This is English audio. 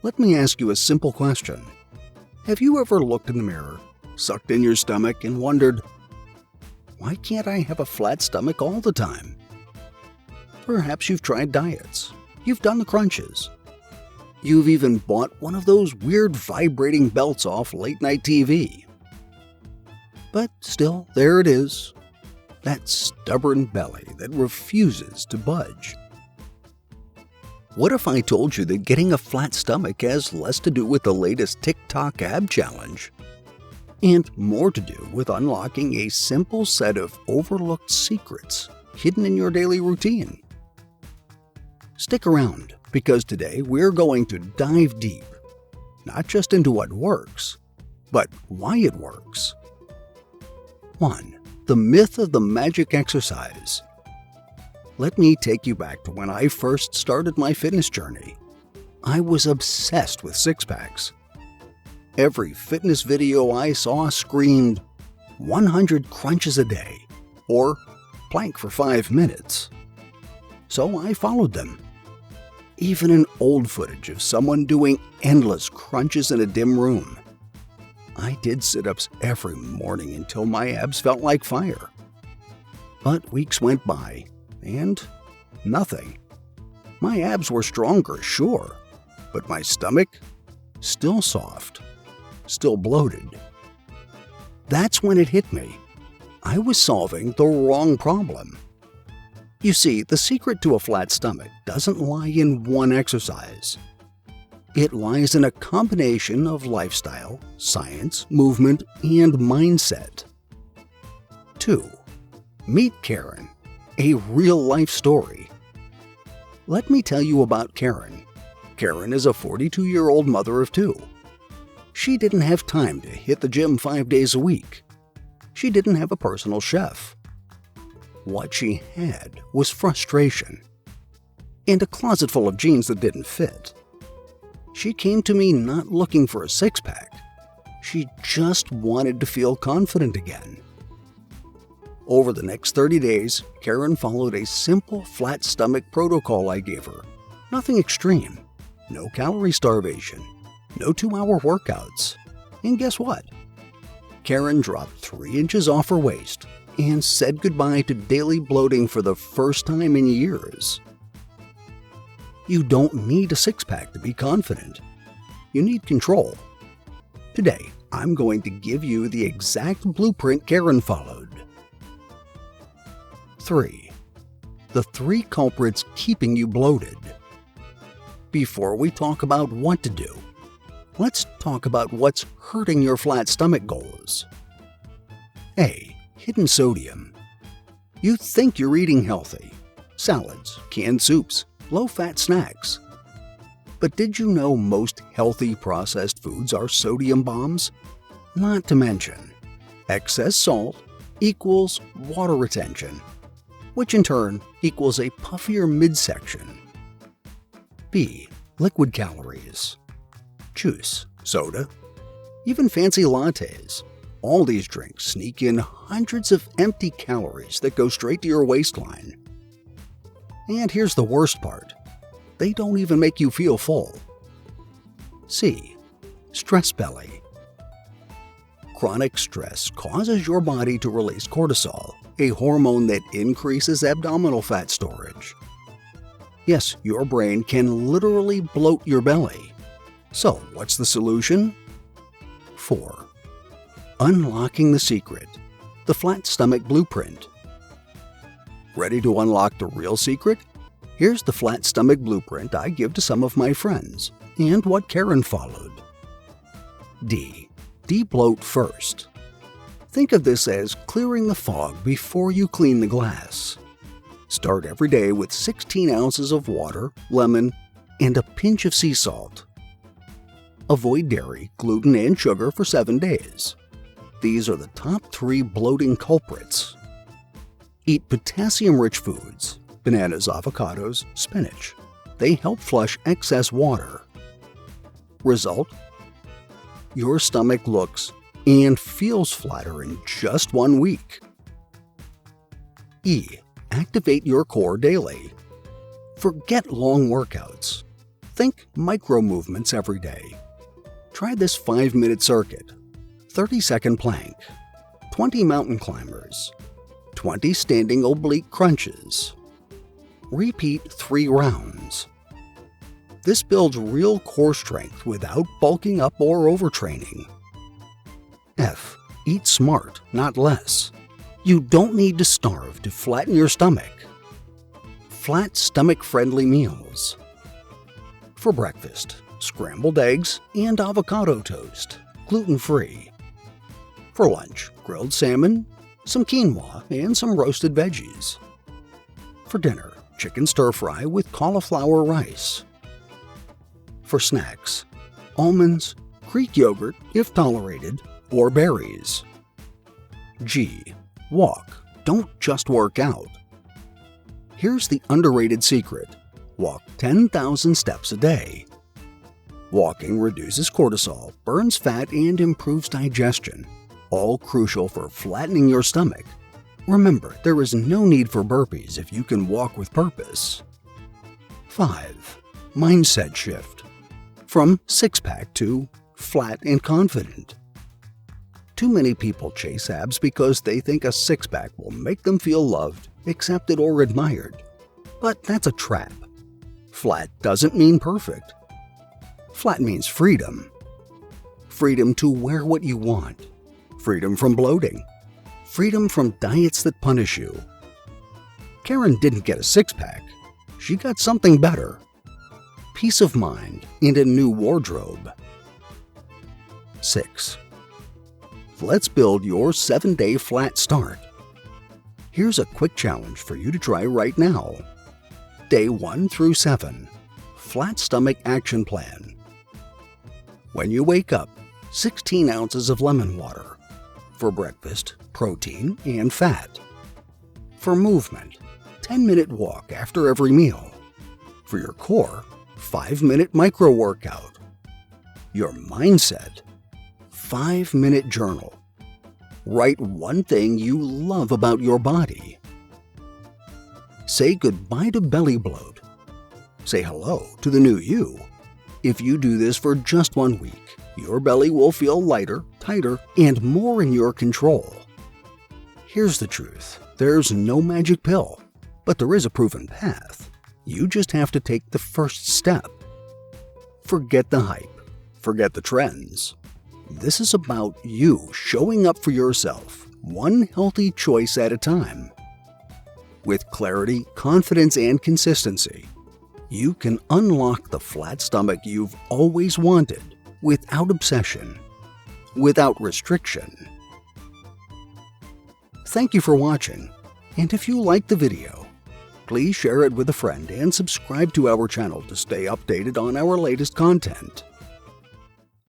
Let me ask you a simple question. Have you ever looked in the mirror, sucked in your stomach, and wondered, why can't I have a flat stomach all the time? Perhaps you've tried diets. You've done the crunches. You've even bought one of those weird vibrating belts off late-night TV. But still, there it is. That stubborn belly that refuses to budge. What if I told you that getting a flat stomach has less to do with the latest TikTok ab challenge and more to do with unlocking a simple set of overlooked secrets hidden in your daily routine? Stick around, because today we're going to dive deep, not just into what works, but why it works. 1. The myth of the magic exercise. Let me take you back to when I first started my fitness journey. I was obsessed with six-packs. Every fitness video I saw screamed 100 crunches a day or plank for 5 minutes. So I followed them. Even in old footage of someone doing endless crunches in a dim room. I did sit-ups every morning until my abs felt like fire. But weeks went by, and nothing. My abs were stronger, sure, but my stomach, still soft, still bloated. That's when it hit me. I was solving the wrong problem. You see, the secret to a flat stomach doesn't lie in one exercise. It lies in a combination of lifestyle, science, movement, and mindset. 2. Meet Karen, a real-life story. Let me tell you about Karen. Karen is a 42-year-old mother of 2. She didn't have time to hit the gym 5 days a week. She didn't have a personal chef. What she had was frustration and a closet full of jeans that didn't fit. She came to me not looking for a six-pack. She just wanted to feel confident again. Over the next 30 days, Karen followed a simple flat stomach protocol I gave her. Nothing extreme, no calorie starvation, no 2-hour workouts. And guess what? Karen dropped 3 inches off her waist and said goodbye to daily bloating for the first time in years. You don't need a six-pack to be confident. You need control. Today, I'm going to give you the exact blueprint Karen followed. 3. The 3 culprits keeping you bloated. Before we talk about what to do, let's talk about what's hurting your flat stomach goals. A. Hidden sodium. You think you're eating healthy. Salads, canned soups, low-fat snacks. But did you know most healthy processed foods are sodium bombs? Not to mention, excess salt equals water retention, which in turn equals a puffier midsection. B. Liquid calories. Juice, soda, even fancy lattes. All these drinks sneak in hundreds of empty calories that go straight to your waistline. And here's the worst part. They don't even make you feel full. C. Stress belly. Chronic stress causes your body to release cortisol, a hormone that increases abdominal fat storage. Yes, your brain can literally bloat your belly. So, what's the solution? 4. Unlocking the secret. The flat stomach blueprint. Ready to unlock the real secret? Here's the flat stomach blueprint I give to some of my friends, and what Karen followed. D. Debloat first. Think of this as clearing the fog before you clean the glass. Start every day with 16 ounces of water, lemon, and a pinch of sea salt. Avoid dairy, gluten, and sugar for 7 days. These are the top 3 bloating culprits. Eat potassium-rich foods, bananas, avocados, spinach. They help flush excess water. Result? Your stomach looks and feels flatter in just 1 week. E. Activate your core daily. Forget long workouts. Think micro movements every day. Try this 5-minute circuit, 30-second plank, 20 mountain climbers, 20 standing oblique crunches. Repeat 3 rounds. This builds real core strength without bulking up or overtraining. F. Eat smart, not less. You don't need to starve to flatten your stomach. Flat stomach-friendly meals. For breakfast, scrambled eggs and avocado toast, gluten-free. For lunch, grilled salmon, some quinoa, and some roasted veggies. For dinner, chicken stir-fry with cauliflower rice. For snacks, almonds, Greek yogurt if tolerated, or berries. G. Walk, don't just work out. Here's the underrated secret. Walk 10,000 steps a day. Walking reduces cortisol, burns fat, and improves digestion, all crucial for flattening your stomach. Remember, there is no need for burpees if you can walk with purpose. 5. Mindset shift. From six-pack to flat and confident. Too many people chase abs because they think a six-pack will make them feel loved, accepted, or admired. But that's a trap. Flat doesn't mean perfect. Flat means freedom. Freedom to wear what you want. Freedom from bloating. Freedom from diets that punish you. Karen didn't get a six-pack. She got something better. Peace of mind and a new wardrobe. 6. Let's build your 7-day flat start. Here's a quick challenge for you to try right now. Day 1 through 7. Flat stomach action plan. When you wake up, 16 ounces of lemon water. For breakfast, protein and fat. For movement, 10-minute walk after every meal. For your core, 5-minute micro workout. Your mindset, 5-minute journal. Write one thing you love about your body. Say goodbye to belly bloat. Say hello to the new you. If you do this for just 1 week, your belly will feel lighter, tighter, and more in your control. Here's the truth. There's no magic pill, but there is a proven path. You just have to take the first step. Forget the hype. Forget the trends. This is about you showing up for yourself, one healthy choice at a time. With clarity, confidence, and consistency, you can unlock the flat stomach you've always wanted without obsession, without restriction. Thank you for watching, and if you liked the video, please share it with a friend and subscribe to our channel to stay updated on our latest content.